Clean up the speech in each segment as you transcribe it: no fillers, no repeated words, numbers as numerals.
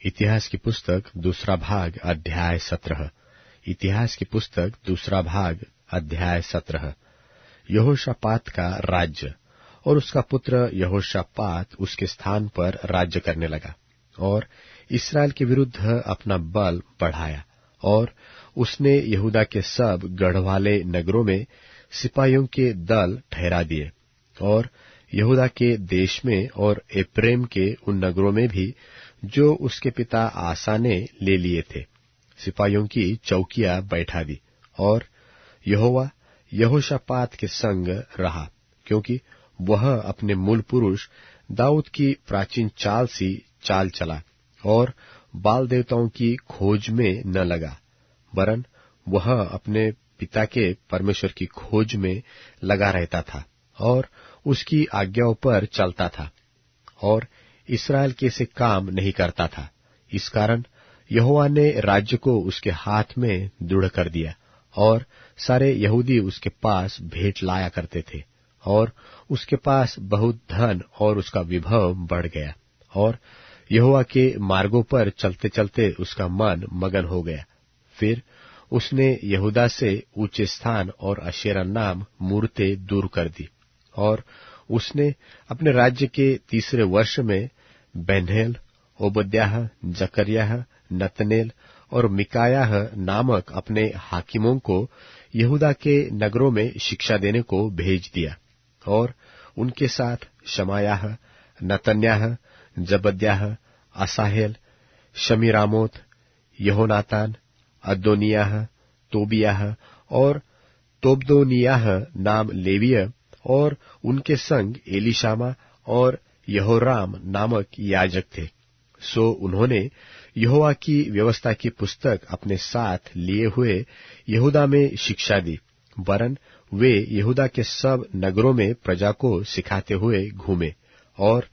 इतिहास की पुस्तक दूसरा भाग अध्याय 17। इतिहास की पुस्तक दूसरा भाग अध्याय 17। यहोशापात का राज्य। और उसका पुत्र यहोशापात उसके स्थान पर राज्य करने लगा और इस्राएल के विरुद्ध अपना बल बढ़ाया। और उसने यहूदा के सब गढ़वाले नगरों में सिपाहियों के दल ठहरा दिए और यहूदा के देश में और एप्रेम के उन नगरों में भी जो उसके पिता आसा ने ले लिए थे सिपाहियों की चौकियां बैठा दी। और यहोवा यहोशापात के संग रहा, क्योंकि वह अपने मूल पुरुष दाऊद की प्राचीन चाल सी चाल चला और बाल देवताओं की खोज में न लगा, वरन वह अपने पिता के परमेश्वर की खोज में लगा रहता था और उसकी आज्ञाओं पर चलता था और इस्राएल के से काम नहीं करता था। इस कारण यहोवा ने राज्य को उसके हाथ में दृढ़ कर दिया और सारे यहूदी उसके पास भेंट लाया करते थे और उसके पास बहुत धन और उसका विभव बढ़ गया और यहोवा के मार्गों पर चलते चलते उसका मन मगन हो गया। फिर उसने यहूदा से ऊंचे स्थान और अशेरा नाम मूर्तें दूर कर दी और उसने अपने राज्य के तीसरे वर्ष में बेन्हेल, ओबद्याह, जकर्याह, नतनेल और मिकायाह नामक अपने हाकिमों को यहूदा के नगरों में शिक्षा देने को भेज दिया और उनके साथ शमायाह, नतन्याह, जबद्याह, असाहेल, शमीरामोत, यहोनातान, अदोनियाह, तोबियाह और तोबदोनियाह नाम लेवीय और उनके संग एलीशामा और यहोराम नामक याजक थे। सो उन्होंने यहोवा की व्यवस्था की पुस्तक अपने साथ लिए हुए यहूदा में शिक्षा दी, वरन वे यहूदा के सब नगरों में प्रजा को सिखाते हुए घूमे। और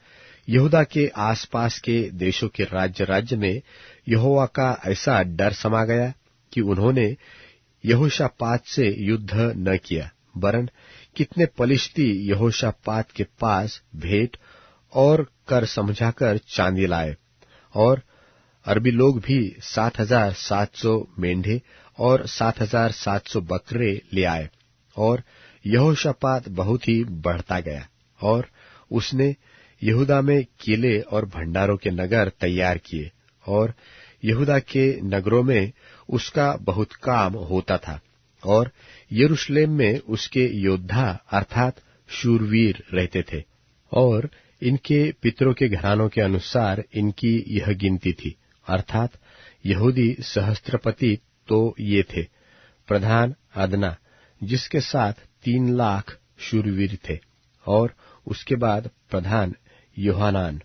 यहूदा के आसपास के देशों के राज्य राज्य में यहोवा का ऐसा डर समा गया कि उन्होंने यहोशापात से युद्ध न किया, वरन कितने पलिश्ती यहोशापात के पास भेंट और कर समझाकर चांदी लाए। और अरबी लोग भी 7,700 मेंढे और 7,700 बकरे ले आए। और यहोशापात बहुत ही बढ़ता गया और उसने यहूदा में किले और भंडारों के नगर तैयार किए और यहूदा के नगरों में उसका बहुत काम होता था और यरूशलेम में उसके योद्धा अर्थात शूरवीर रहते थे। और इनके पितरों के घरानों के अनुसार इनकी यह गिनती थी, अर्थात यहूदी सहस्त्रपति तो ये थे: प्रधान अदना, जिसके साथ 3 लाख शूरवीर थे, और उसके बाद प्रधान योहानान,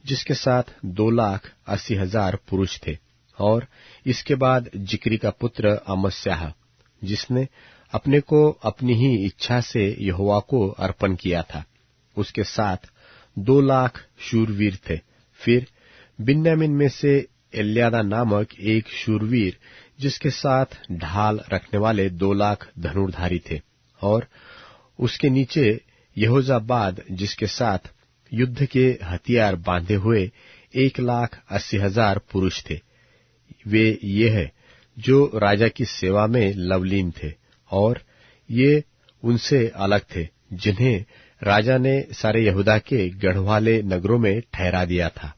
जिसके साथ 2,80,000 पुरुष थे, और इसके बाद जिक्री का पुत्र अमस्याह, जिसने अपने को अपनी ही इच्छा से यहोवा को अर्पण किया था, उसके साथ 2 लाख शूरवीर थे। फिर बिन्यामीन में से एल्यादा नामक एक शूरवीर, जिसके साथ ढाल रखने वाले 2 लाख धनुर्धारी थे, और उसके नीचे यहोजाबाद, जिसके साथ युद्ध के हथियार बांधे हुए 1,80,000 पुरुष थे। वे ये है जो राजा की सेवा में लवलीन थे, और ये उनसे अलग थे जिन्हें राजा ने सारे यहूदा के गढ़वाले नगरों में ठहरा दिया था।